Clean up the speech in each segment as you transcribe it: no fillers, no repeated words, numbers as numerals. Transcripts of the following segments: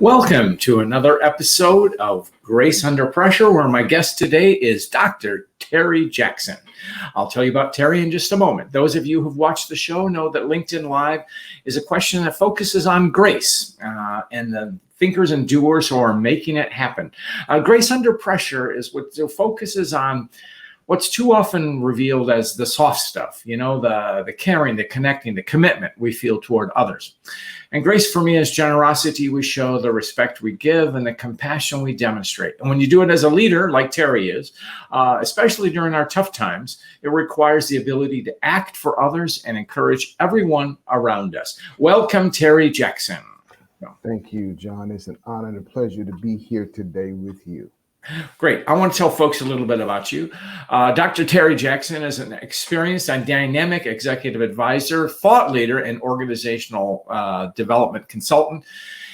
Welcome to another episode of Grace Under Pressure, where my guest today is Dr. Terry Jackson. I'll tell you about Terry in just a moment. Those of you who've watched the show know that LinkedIn Live is a question that focuses on grace and the thinkers and doers who are making it happen. Grace Under Pressure is what focuses on what's too often revealed as the soft stuff, the caring, the connecting, the commitment we feel toward others. And grace for me is generosity we show, the respect we give, and the compassion we demonstrate. And when you do it as a leader, like Terry is, especially during our tough times, it requires the ability to act for others and encourage everyone around us. Welcome, Terry Jackson. Thank you, John. It's an honor and a pleasure to be here today with you. Great. I want to tell folks a little bit about you. Dr. Terry Jackson is an experienced and dynamic executive advisor, thought leader, and organizational development consultant.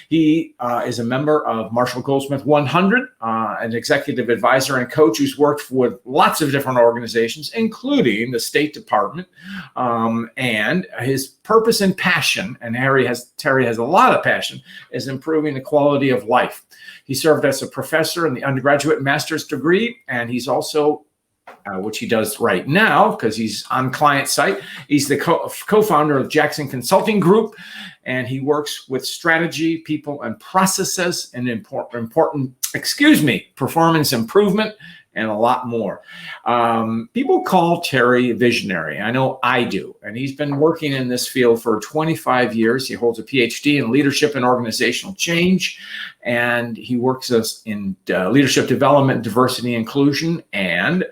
He is a member of Marshall Goldsmith 100, an executive advisor and coach who's worked with lots of different organizations, including the State Department. And his purpose and passion, and Terry has a lot of passion, is improving the quality of life. He served as a professor in the undergraduate and master's degree, and he's also, which he does right now because he's on client site, he's the co-founder of Jackson Consulting Group, and he works with strategy, people, and processes, and performance improvement, and a lot more. People call Terry visionary. I know I do. And he's been working in this field for 25 years. He holds a Ph.D. in leadership and organizational change. And he works in leadership development, diversity, inclusion. And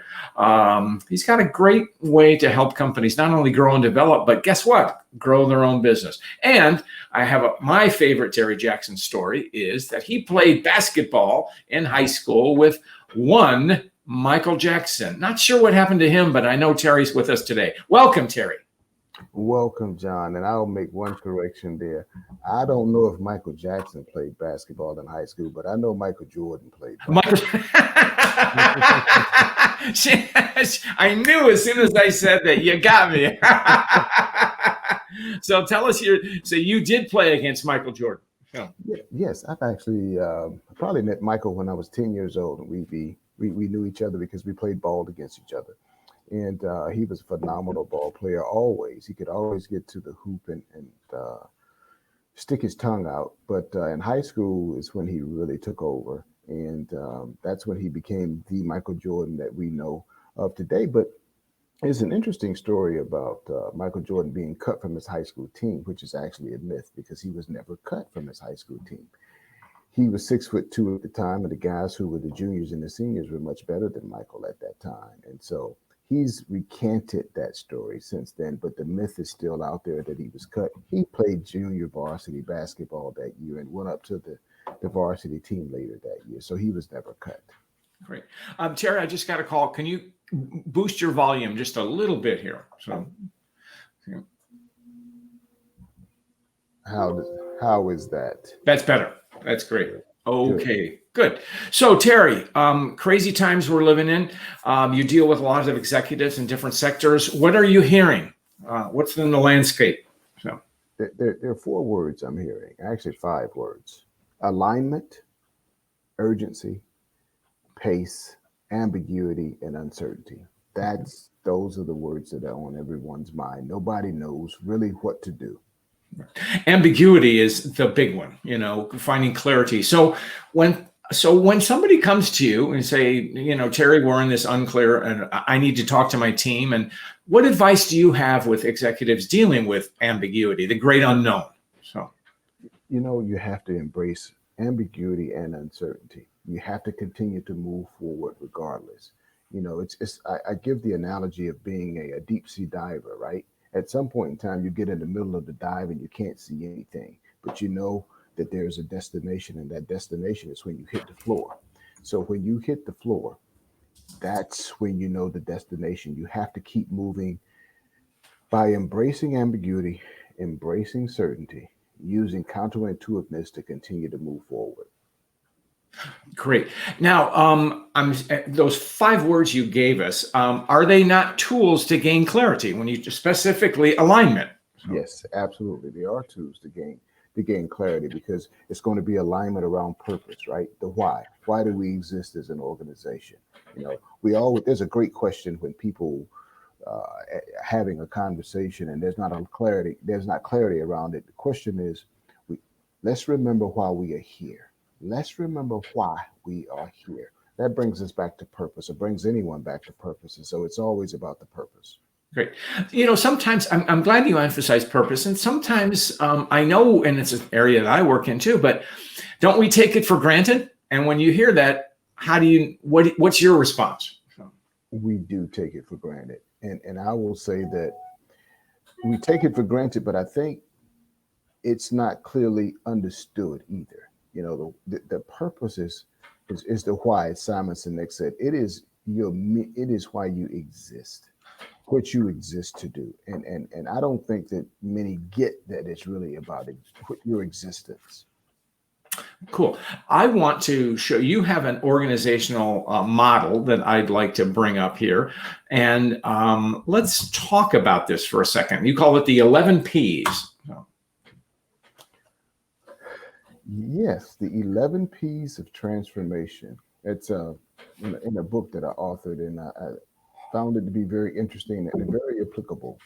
he's got a great way to help companies not only grow and develop, but guess what? Grow their own business. And I have my favorite Terry Jackson story is that he played basketball in high school with one Michael Jackson. Not sure what happened to him, but I know Terry's with us today. Welcome, Terry. Welcome, John. And I'll make one correction there. I don't know if Michael Jackson played basketball in high school, but I know Michael Jordan played basketball. I knew as soon as I said that, you got me. So tell us so you did play against Michael Jordan. Oh. Yes, I've actually probably met Michael when I was 10 years old, and we knew each other because we played ball against each other. And he was a phenomenal ball player always. He could always get to the hoop and stick his tongue out. But in high school is when he really took over. And that's when he became the Michael Jordan that we know of today. But there's an interesting story about Michael Jordan being cut from his high school team, which is actually a myth because he was never cut from his high school team. He was 6'2" at the time, and the guys who were the juniors and the seniors were much better than Michael at that time. And so he's recanted that story since then, but the myth is still out there that he was cut. He played junior varsity basketball that year and went up to the varsity team later that year. So he was never cut. Great. Terry, I just got a call. Can you boost your volume just a little bit here? So, yeah. How is that? That's better. That's great. Okay, good. So Terry, crazy times we're living in. You deal with a lot of executives in different sectors. What are you hearing? What's in the landscape? So there are 4 words I'm hearing. Actually, 5 words: alignment, urgency, pace, ambiguity, and uncertainty. Those are the words that are on everyone's mind. Nobody knows really what to do. Ambiguity is the big one, finding clarity. So when somebody comes to you and say, Terry, we're in this unclear and I need to talk to my team. And what advice do you have with executives dealing with ambiguity, the great unknown? So, you have to embrace ambiguity and uncertainty. You have to continue to move forward regardless. I give the analogy of being a deep sea diver, right? At some point in time, you get in the middle of the dive and you can't see anything, but you know that there's a destination, and that destination is when you hit the floor. So when you hit the floor, that's when you know the destination. You have to keep moving by embracing ambiguity, embracing certainty, using counterintuitiveness to continue to move forward. Great. Now, those 5 words you gave us, are they not tools to gain clarity when you specifically alignment? Yes, absolutely. They are tools to gain to gain clarity, because it's going to be alignment around purpose, right? The why. Why do we exist as an organization? You know, there's a great question when people having a conversation and there's not clarity around it. The question is, let's remember why we are here. Let's remember why we are here. That brings us back to purpose. It brings anyone back to purpose. And so it's always about the purpose. Great. You know, sometimes I'm glad you emphasize purpose. And sometimes I know, and it's an area that I work in too, but don't we take it for granted? And when you hear that, what's your response? We do take it for granted. And I will say that we take it for granted, but I think it's not clearly understood either. You know, the purpose is the why, as Simon Sinek said. It is why you exist, what you exist to do. And I don't think that many get that it's really about your existence. Cool. I want to show you have an organizational model that I'd like to bring up here. And let's talk about this for a second. You call it the 11 Ps. Yes, the 11 Ps of transformation. It's in a book that I authored, and I found it to be very interesting and very applicable.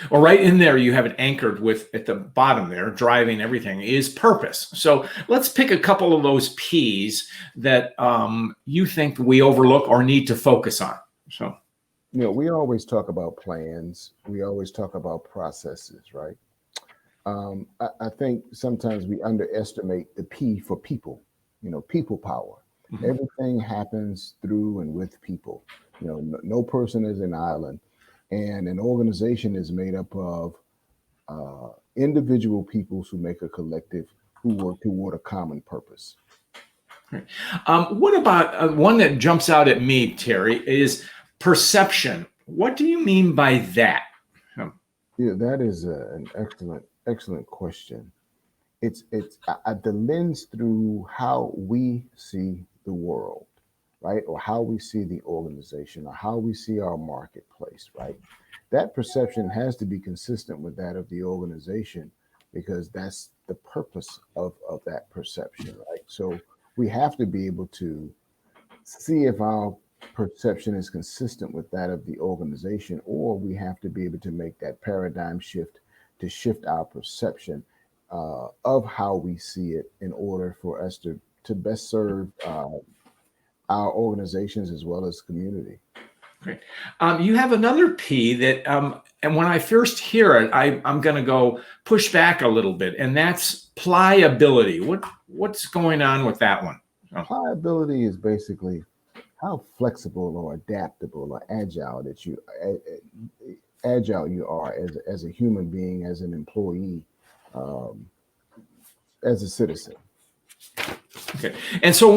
Well, right in there, you have it anchored with, at the bottom there, driving everything, is purpose. So let's pick a couple of those Ps that you think we overlook or need to focus on. So, you know, we always talk about plans. We always talk about processes, right? I think sometimes we underestimate the P for people, you know, people power. Mm-hmm. Everything happens through and with people. You know, no person is an island. And an organization is made up of individual peoples who make a collective, who work toward a common purpose. What about one that jumps out at me, Terry, is perception. What do you mean by that? Yeah, that is an excellent question. It's the lens through how we see the world, right? Or how we see the organization, or how we see our marketplace, right? That perception has to be consistent with that of the organization, because that's the purpose of that perception, right? So we have to be able to see if our perception is consistent with that of the organization, or we have to be able to make that paradigm shift to shift our perception of how we see it in order for us to best serve our organizations as well as community. Great. You have another P that, and when I first hear it, I'm going to go push back a little bit, and that's pliability. What's going on with that one? Pliability is basically how flexible or adaptable or agile you are as a human being, as an employee, as a citizen. Okay. And so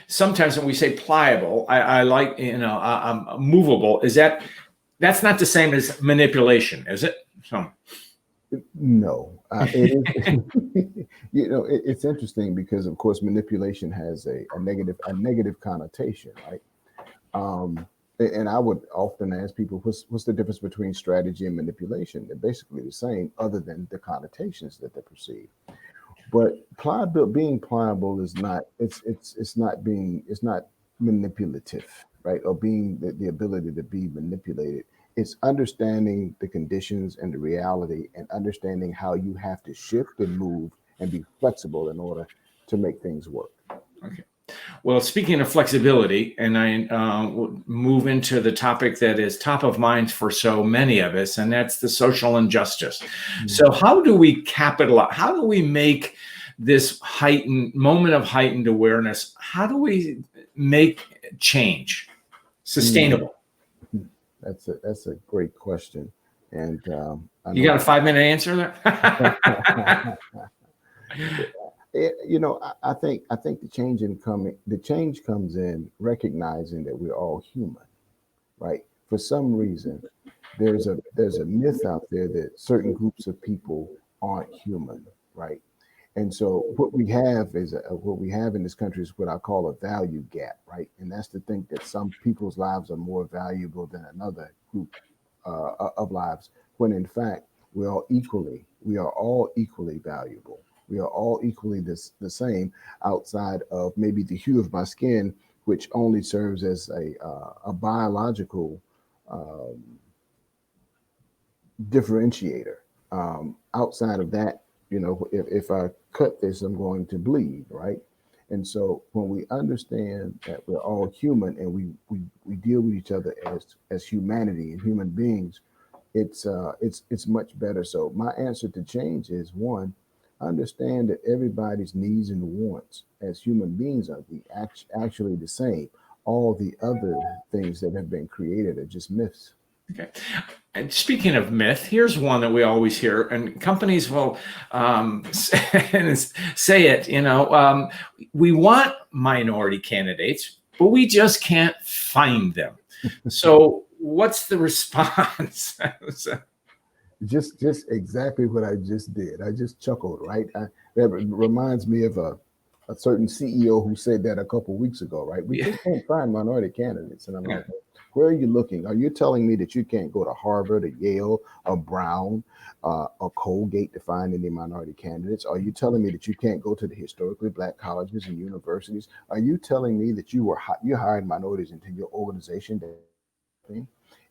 sometimes when we say pliable, I like, movable, that's not the same as manipulation, is it? So. No, it is, it's interesting because, of course, manipulation has a negative connotation, right? And I would often ask people, what's the difference between strategy and manipulation? They're basically the same, other than the connotations that they perceive. But being pliable is not. It's not manipulative, right? Or being the ability to be manipulated. It's understanding the conditions and the reality, and understanding how you have to shift and move and be flexible in order to make things work. Okay. Well, speaking of flexibility, and I move into the topic that is top of mind for so many of us, and that's the social injustice. Mm-hmm. So how do we capitalize? How do we make this moment of heightened awareness? How do we make change sustainable? Mm-hmm. That's a great question. And you got a 5-minute answer there? I think the change comes in recognizing that we're all human, right? For some reason, there's a myth out there that certain groups of people aren't human, right? And so what we have in this country is what I call a value gap, right? And that's to think that some people's lives are more valuable than another group of lives, when in fact we're all equally We are all equally valuable. We are all equally the same, outside of maybe the hue of my skin, which only serves as a biological um, differentiator. Outside of that, if I cut this, I'm going to bleed, right? And so when we understand that we're all human and we deal with each other as humanity and human beings, it's much better. So my answer to change is, one, understand that everybody's needs and wants as human beings are actually the same. All the other things that have been created are just myths. Okay. And speaking of myth, here's one that we always hear, and companies will say it, we want minority candidates, but we just can't find them. So what's the response? Just exactly what I just did. I just chuckled, right? That reminds me of a certain CEO who said that a couple weeks ago, right? We Yeah. just can't find minority candidates. And I'm like, where are you looking? Are you telling me that you can't go to Harvard or Yale or Brown or Colgate to find any minority candidates? Are you telling me that you can't go to the historically Black colleges and universities? Are you telling me that you hired minorities into your organization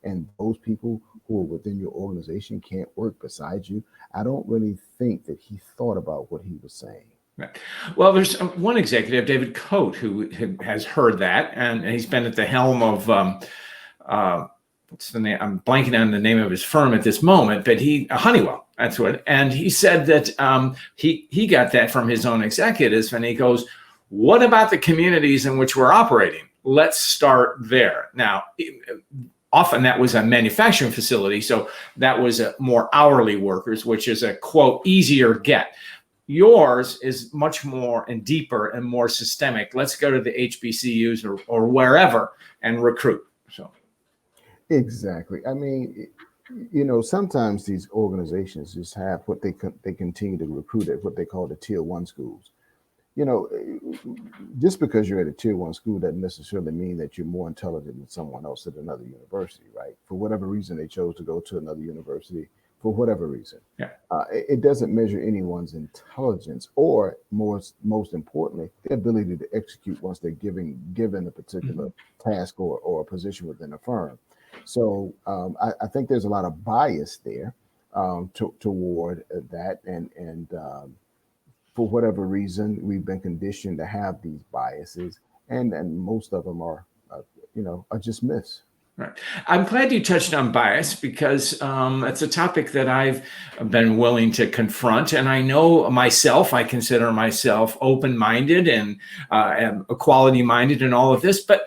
and those people who are within your organization can't work beside you? I don't really think that he thought about what he was saying. Right. Well, there's one executive, David Coate, who has heard that, and he's been at the helm of what's the name? I'm blanking on the name of his firm at this moment, but Honeywell. That's what. And he said that he got that from his own executives, and he goes, "What about the communities in which we're operating? Let's start there." Now, often that was a manufacturing facility, so that was more hourly workers, which is a quote easier get. Yours is much more and deeper and more systemic. Let's go to the HBCUs or wherever and recruit. So Exactly. I mean, sometimes these organizations just have what they continue to recruit at what they call the tier one schools. You know, just because you're at a tier one school doesn't necessarily mean that you're more intelligent than someone else at another university, right? For whatever reason, they chose to go to another university for whatever reason. yeah. It doesn't measure anyone's intelligence or most importantly, their ability to execute once they're given a particular task or a position within a firm. So I think there's a lot of bias there toward that, and for whatever reason, we've been conditioned to have these biases, and most of them are just myths. Right. I'm glad you touched on bias because it's a topic that I've been willing to confront. And I know myself, I consider myself open-minded and equality-minded and all of this. But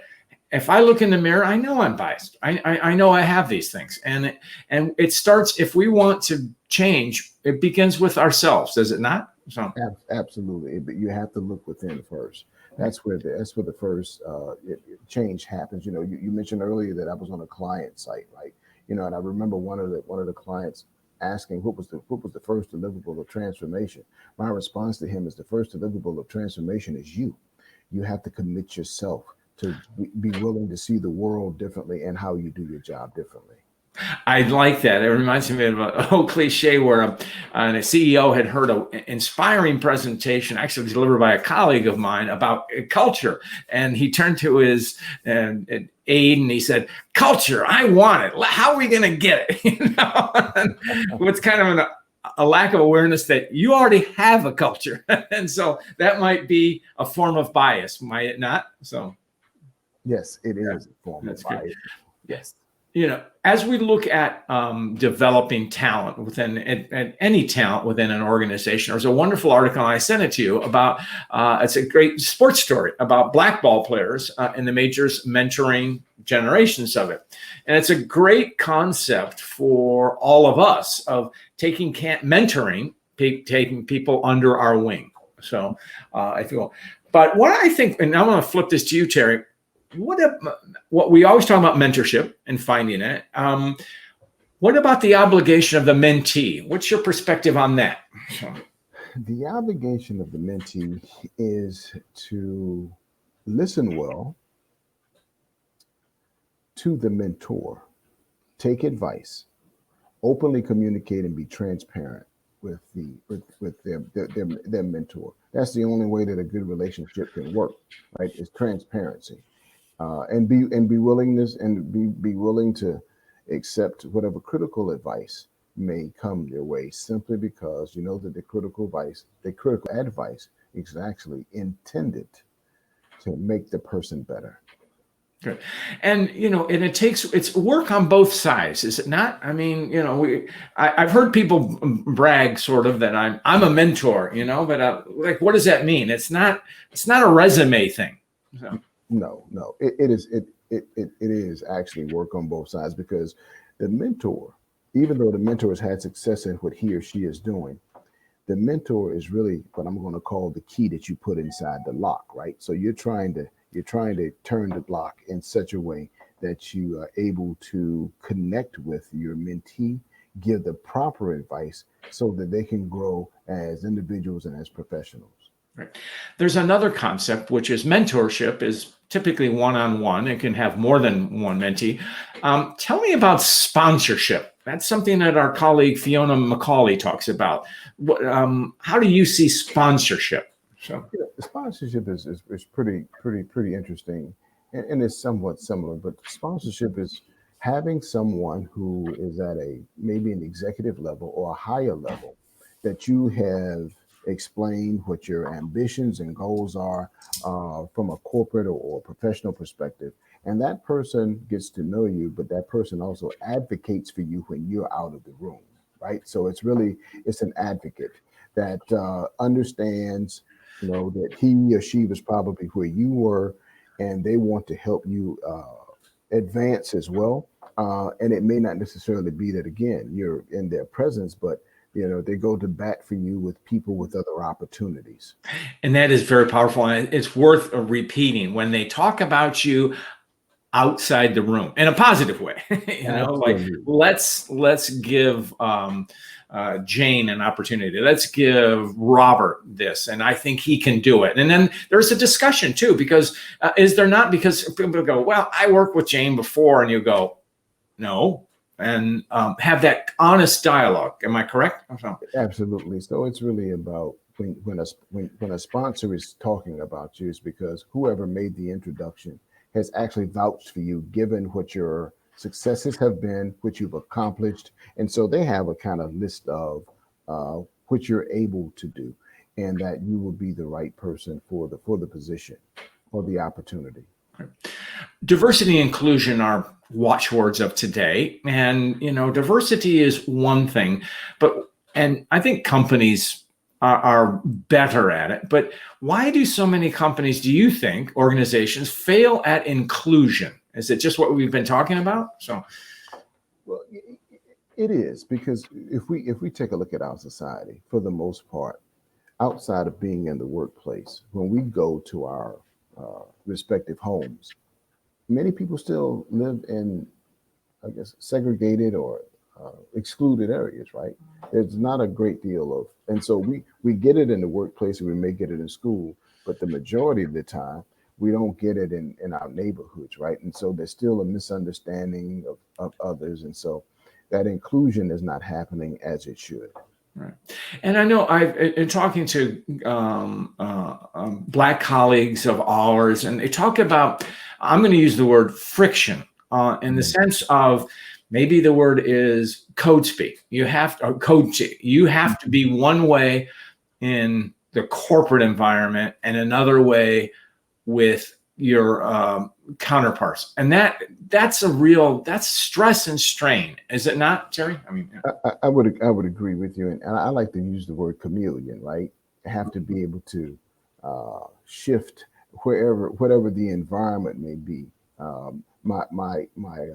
if I look in the mirror, I know I'm biased. I know I have these things. And it starts, if we want to change, it begins with ourselves, does it not? So Absolutely. But you have to look within first. That's where the first change happens. You mentioned earlier that I was on a client site, right? And I remember one of the clients asking what was the first deliverable of transformation. My response to him is the first deliverable of transformation is you. You have to commit yourself to be willing to see the world differently and how you do your job differently. I like that. It reminds me of an old cliche where a CEO had heard an inspiring presentation, actually delivered by a colleague of mine, about culture. And he turned to his aide and he said, "Culture, I want it. How are we going to get it?" What's kind of a lack of awareness that you already have a culture. And so that might be a form of bias, might it not? So, yes, it is a form of bias. Good. Yes. As we look at developing talent within any talent within an organization, there's a wonderful article, and I sent it to you, about it's a great sports story about black ball players in the majors mentoring generations of it. And it's a great concept for all of us of mentoring, taking people under our wing. So I feel, but what I think, and I'm going to flip this to you, Terry, what we always talk about mentorship and finding it. What about the obligation of the mentee? What's your perspective on that? The obligation of the mentee is to listen well to the mentor, take advice, openly communicate, and be transparent with their mentor. That's the only way that a good relationship can work, right? Is transparency, and be willing to accept whatever critical advice may come your way, simply because you know that the critical advice is actually intended to make the person better. Good. And, and it's work on both sides, is it not? I mean, I've heard people brag sort of that I'm a mentor, but like, what does that mean? It's not a resume thing. So. No, it is actually work on both sides, because the mentor, even though the mentor has had success in what he or she is doing, the mentor is really what I'm going to call the key that you put inside the lock, right? So you're trying to turn the lock in such a way that you are able to connect with your mentee, give the proper advice so that they can grow as individuals and as professionals. Right. There's another concept, which is mentorship is typically one-on-one. It can have more than one mentee. Tell me about sponsorship. That's something that our colleague Fiona McCauley talks about. How do you see sponsorship? So, sponsorship is pretty interesting, and it's somewhat similar. But sponsorship is having someone who is at maybe an executive level or a higher level, that you have explained what your ambitions and goals are from a corporate or professional perspective, and that person gets to know you, but that person also advocates for you when you're out of the room, right? So it's an advocate that understands, that he or she was probably where you were, and they want to help you advance as well. And it may not necessarily be that, again, you're in their presence, but they go to bat for you with people with other opportunities. And that is very powerful. And it's worth repeating when they talk about you outside the room in a positive way. Like let's give Jane an opportunity. Let's give Robert this, and I think he can do it. And then there's a discussion too, because is there not? Because people go, well, I worked with Jane before, and you go, no, and have that honest dialogue. Am I correct? Absolutely. So it's really about when a sponsor is talking about you, it's because whoever made the introduction has actually vouched for you, given what your successes have been, what you've accomplished. And so they have a kind of list of what you're able to do, and that you will be the right person for the position or the opportunity. Diversity and inclusion are watchwords of today. And, diversity is one thing, and I think companies are better at it. But why do so many companies, do you think, organizations fail at inclusion? Is it just what we've been talking about? So, well, it is, because if we take a look at our society, for the most part, outside of being in the workplace, when we go to our respective homes, many people still live in, I guess, segregated or excluded areas, right? There's not a great deal of, and so we get it in the workplace, and we may get it in school, but the majority of the time we don't get it in our neighborhoods, right? And so there's still a misunderstanding of others, and so that inclusion is not happening as it should. Right. And I know in talking to Black colleagues of ours, and they talk about, I'm going to use the word friction in the sense of, maybe the word is code speak. You have to be one way in the corporate environment and another way with your counterparts, and that's stress and strain, is it not, Terry? I mean, I would agree with you, and I like to use the word chameleon, right? I have to be able to shift whatever the environment may be. My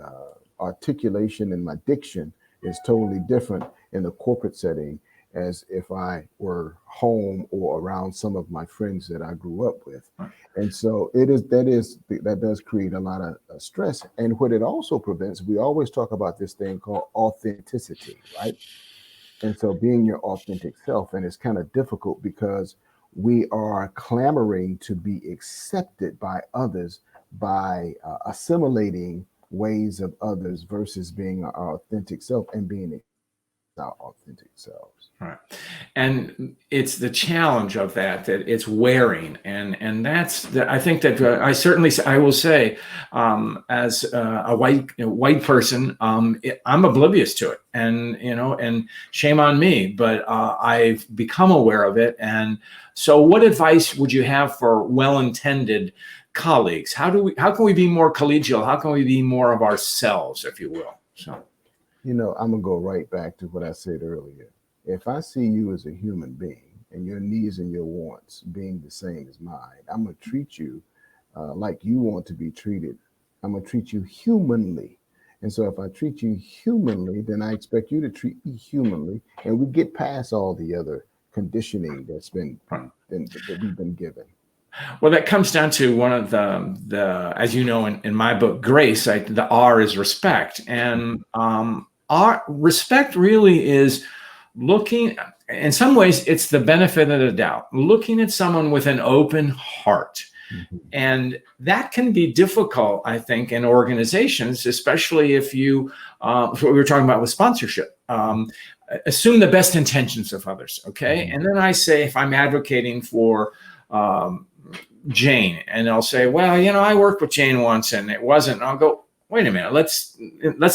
articulation and my diction is totally different in the corporate setting as if I were home or around some of my friends that I grew up with. And so that does create a lot of stress. And what it also prevents, we always talk about this thing called authenticity, right? And so being your authentic self, and it's kind of difficult because we are clamoring to be accepted by others by assimilating ways of others versus being our authentic self and being our authentic selves. Right. And it's the challenge of that it's wearing. And I think that I will say, as a white person, I'm oblivious to it, and shame on me, but I've become aware of it. And so what advice would you have for well-intended colleagues? How can we be more collegial? How can we be more of ourselves, if you will? So, I'm gonna go right back to what I said earlier. If I see you as a human being and your needs and your wants being the same as mine, I'm gonna treat you like you want to be treated. I'm gonna treat you humanly. And so if I treat you humanly, then I expect you to treat me humanly, and we get past all the other conditioning that's that we've been given. well, that comes down to one of the as you know, in my book, Grace, the R is respect. And our respect really is looking, in some ways, it's the benefit of the doubt, looking at someone with an open heart. Mhm. And that can be difficult, I think, in organizations, especially if you, what we were talking about with sponsorship, assume the best intentions of others. Okay. Mhm. And then I say, if I'm advocating for Jane, and they'll say, well, I worked with Jane once and it wasn't, and I'll go, wait a minute, let's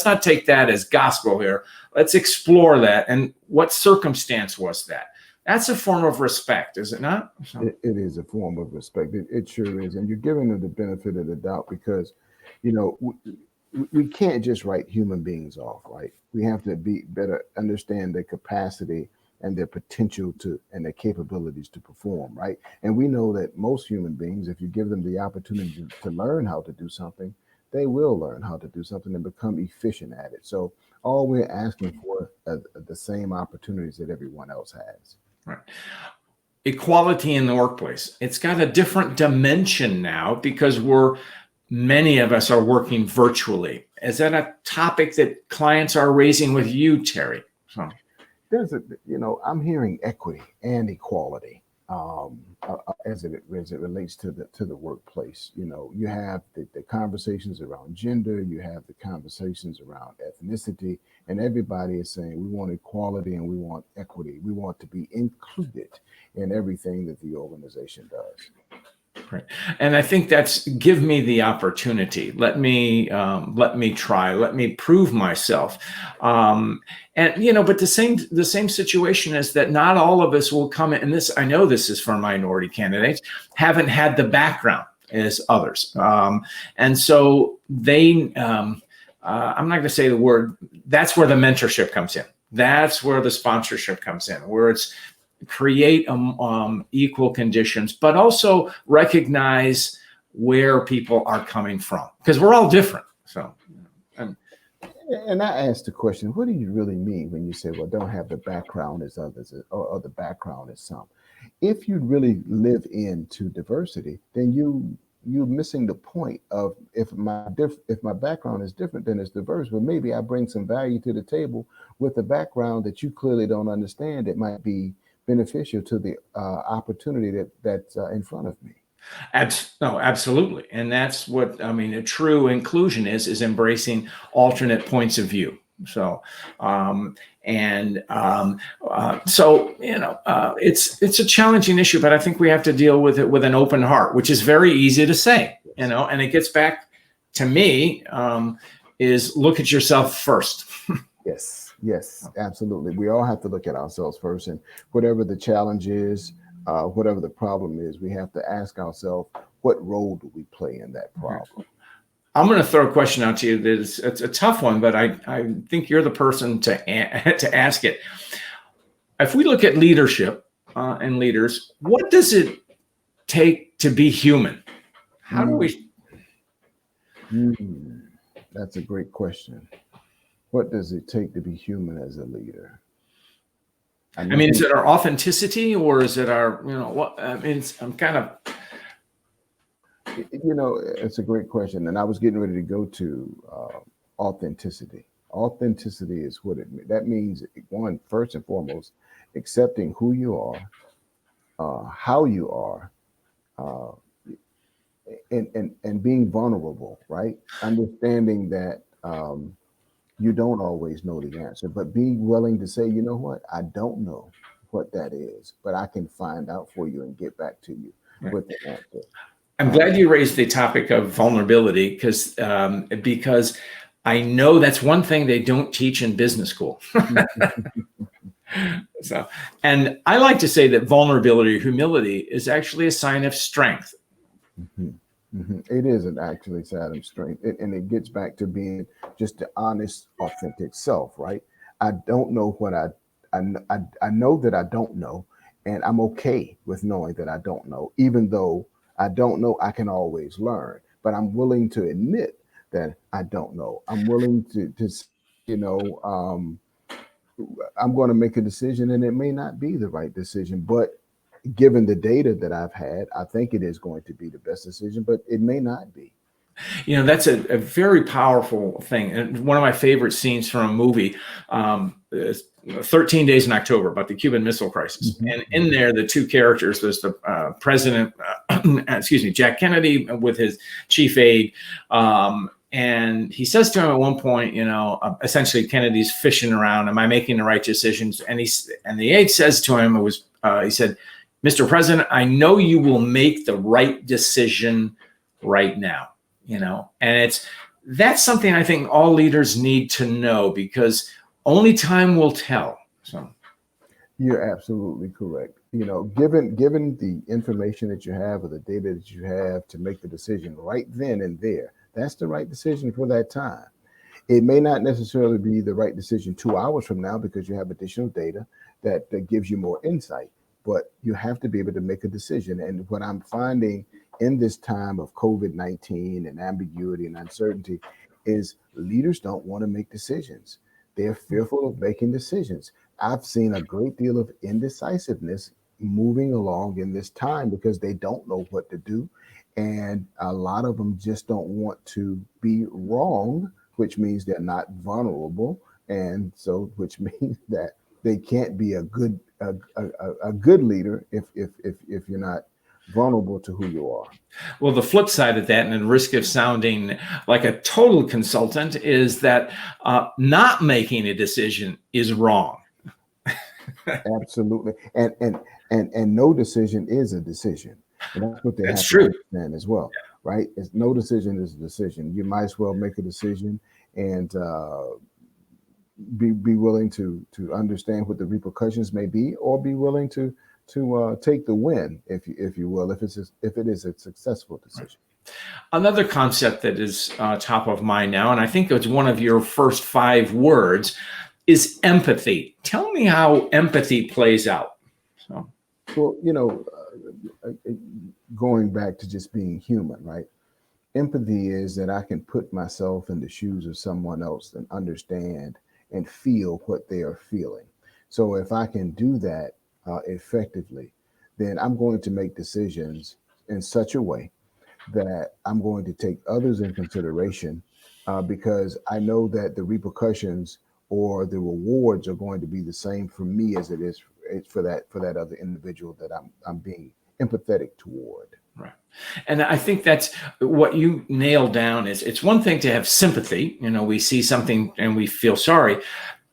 not take that as gospel here. Let's explore that. And what circumstance was that? That's a form of respect, is it not? So. It is a form of respect. It sure is. And you're giving them the benefit of the doubt because, we can't just write human beings off, right? We have to be better understand their capacity and their potential and their capabilities to perform, right? And we know that most human beings, if you give them the opportunity to learn how to do something, they will learn how to do something and become efficient at it. So all we're asking for are the same opportunities that everyone else has. Right. Equality in the workplace. It's got a different dimension now because many of us are working virtually. Is that a topic that clients are raising with you, Terry? So. I'm hearing equity and equality as it relates to the workplace. You have the conversations around gender, you have the conversations around ethnicity, and everybody is saying we want equality and we want equity. We want to be included in everything that the organization does. Right. And I think give me the opportunity. Let me try. Let me prove myself. But the same situation is that not all of us will come in. And this, I know this is for minority candidates, haven't had the background as others. And so they, I'm not going to say the word, that's where the mentorship comes in. That's where the sponsorship comes in, where it's create equal conditions, but also recognize where people are coming from, because we're all different. So, and I asked the question, what do you really mean when you say, well, don't have the background as others or the background as some? If you really live into diversity, then you're missing the point of if my background is different than it's diverse, but maybe I bring some value to the table with a background that you clearly don't understand. It might be beneficial to the opportunity that's in front of me. No, absolutely. And that's what, I mean, a true inclusion is embracing alternate points of view. So, it's a challenging issue, but I think we have to deal with it with an open heart, which is very easy to say, and it gets back to me, is look at yourself first. Yes, absolutely. We all have to look at ourselves first, and whatever the challenge is, whatever the problem is, we have to ask ourselves, what role do we play in that problem? I'm going to throw a question out to you. It's a tough one, but I think you're the person to ask it. If we look at leadership and leaders, what does it take to be human? How do we? That's a great question. What does it take to be human as a leader? I mean, is it our authenticity, or is it our, what? I mean, I'm kind of. It's a great question, and I was getting ready to go to authenticity. Authenticity is what it means. That means, one, first and foremost, accepting who you are, how you are, and being vulnerable, right? Understanding that You don't always know the answer, but be willing to say, you know what, I don't know what that is, but I can find out for you and get back to you Right. with the answer. I'm glad you raised the topic of vulnerability because I know that's one thing they don't teach in business school. So, and I like to say that vulnerability or humility is actually a sign of strength. It is an actually sign of strength, and it gets back to being just the honest, authentic self, right? I don't know what I know that I don't know, and I'm okay with knowing that I don't know, even though I don't know. I can always learn, but I'm willing to admit that I don't know. I'm willing to you know, I'm going to make a decision, and it may not be the right decision, but given the data that I've had, I think it is going to be the best decision, but it may not be. You know, that's a very powerful thing. And one of my favorite scenes from a movie, is 13 Days in October, about the Cuban Missile Crisis. And in there, the two characters, there's the president, excuse me, Jack Kennedy with his chief aide. And he says to him at one point, you know, essentially Kennedy's fishing around, am I making the right decisions? And the aide says to him, he said, Mr. President, I know you will make the right decision right now. You know, and that's something I think all leaders need to know, because only time will tell. So you're absolutely correct. You know, given the information that you have or the data that you have to make the decision right then and there, that's the right decision for that time. It may not necessarily be the right decision 2 hours from now because you have additional data that gives you more insight, but you have to be able to make a decision. And what I'm finding in this time of COVID-19 and ambiguity and uncertainty is leaders don't want to make decisions. They're fearful of making decisions. I've seen a great deal of indecisiveness moving along in this time because they don't know what to do. And a lot of them just don't want to be wrong, which means they're not vulnerable. And so, which means that they can't be a good leader if you're not vulnerable to who you are. Well, the flip side of that, and the risk of sounding like a total consultant, is that not making a decision is wrong. Absolutely, and no decision is a decision, and that's what they That's have true. to understand as well, right? It's, no decision is a decision. You might as well make a decision and be willing to understand what the repercussions may be, or be willing to take the win, if you will, if it is a successful decision. Another concept that is top of mind now, and I think it's one of your first 5 words, is empathy. Tell me how empathy plays out. So, well, you know, going back to just being human, right? Empathy is that I can put myself in the shoes of someone else and understand and feel what they are feeling. So if I can do that effectively, then I'm going to make decisions in such a way that I'm going to take others in consideration, because I know that the repercussions or the rewards are going to be the same for me as it is for that other individual that I'm being empathetic toward. right. And I think that's what you nailed down. Is it's one thing to have sympathy. You know, we see something and we feel sorry.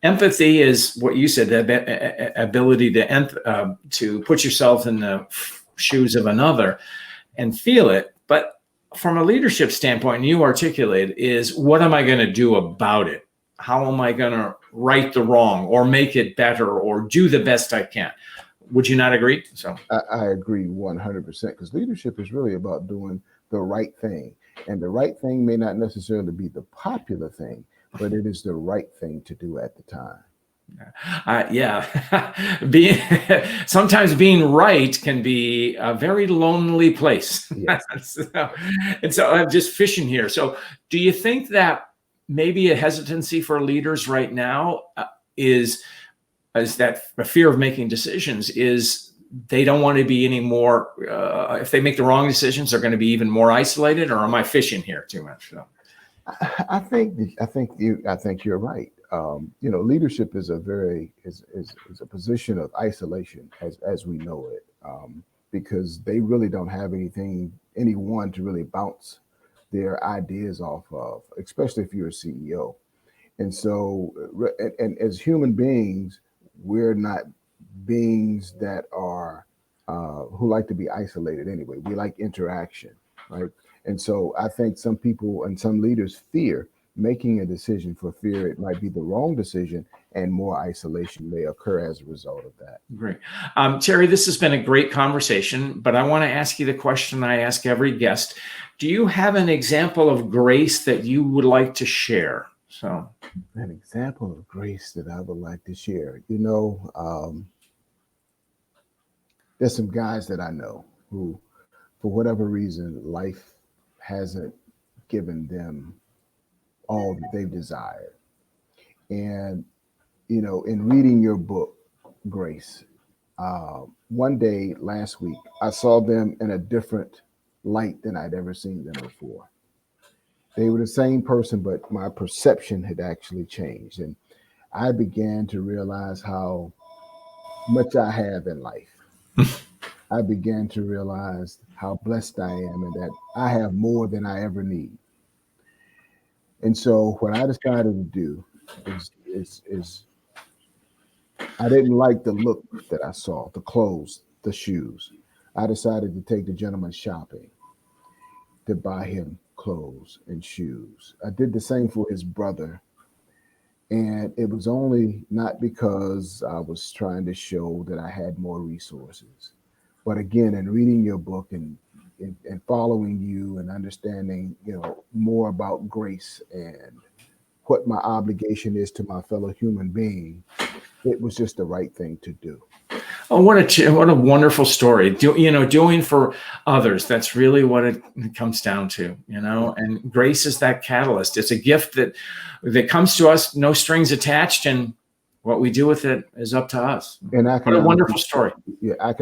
Empathy is what you said, the ability to put yourself in the shoes of another and feel it. But from a leadership standpoint, and you articulate, is what am I going to do about it? How am I going to right the wrong or make it better or do the best I can? Would you not agree? So I agree 100%, because leadership is really about doing the right thing. And the right thing may not necessarily be the popular thing, but it is the right thing to do at the time. Yeah, sometimes being right can be a very lonely place. Yes. So I'm just fishing here. So do you think that maybe a hesitancy for leaders right now is that a fear of making decisions, is they don't want to be any more, if they make the wrong decisions, they're going to be even more isolated? Or am I fishing here too much? So. I think you're right. You know, leadership is a position of isolation as we know it, because they really don't have anyone to really bounce their ideas off of, especially if you're a CEO. And so, and as human beings, we're not beings that are who like to be isolated anyway. We like interaction, right? And so I think some people and some leaders fear making a decision for fear it might be the wrong decision, and more isolation may occur as a result of that. Great. Terry, this has been a great conversation, but I want to ask you the question I ask every guest. Do you have an example of grace that you would like to share? So, an example of grace that I would like to share. There's some guys that I know who, for whatever reason, life hasn't given them all that they've desired. And, in reading your book, Grace, one day last week, I saw them in a different light than I'd ever seen them before. They were the same person, but my perception had actually changed. And I began to realize how much I have in life. I began to realize how blessed I am and that I have more than I ever need. And so what I decided to do is I didn't like the look that I saw, the clothes, the shoes. I decided to take the gentleman shopping to buy him clothes and shoes. I did the same for his brother. And it was only not because I was trying to show that I had more resources. But again, in reading your book and following you and understanding, more about grace and what my obligation is to my fellow human being, it was just the right thing to do. Oh, what a wonderful story. Doing for others. That's really what it comes down to, and grace is that catalyst. It's a gift that comes to us, no strings attached, and what we do with it is up to us. And what a wonderful story. Yeah, I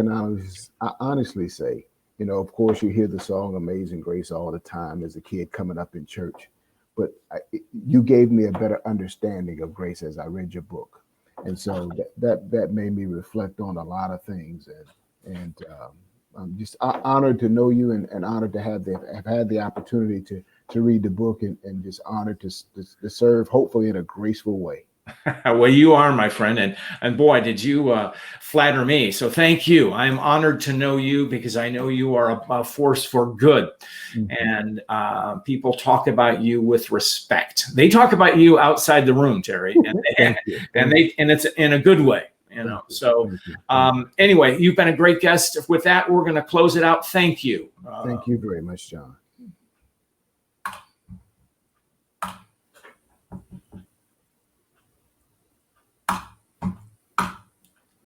honestly say, of course you hear the song Amazing Grace all the time as a kid coming up in church, but you gave me a better understanding of grace as I read your book. And so that made me reflect on a lot of things, and I'm just honored to know you and honored to have had the opportunity to read the book and just honored to serve, hopefully in a graceful way. Well, you are, my friend, and boy, did you flatter me. So thank you. I'm honored to know you because I know you are a force for good. Mm-hmm. And people talk about you with respect. They talk about you outside the room, Terry, and it's in a good way. So anyway, you've been a great guest. With that, we're going to close it out. Thank you. Thank you very much, John.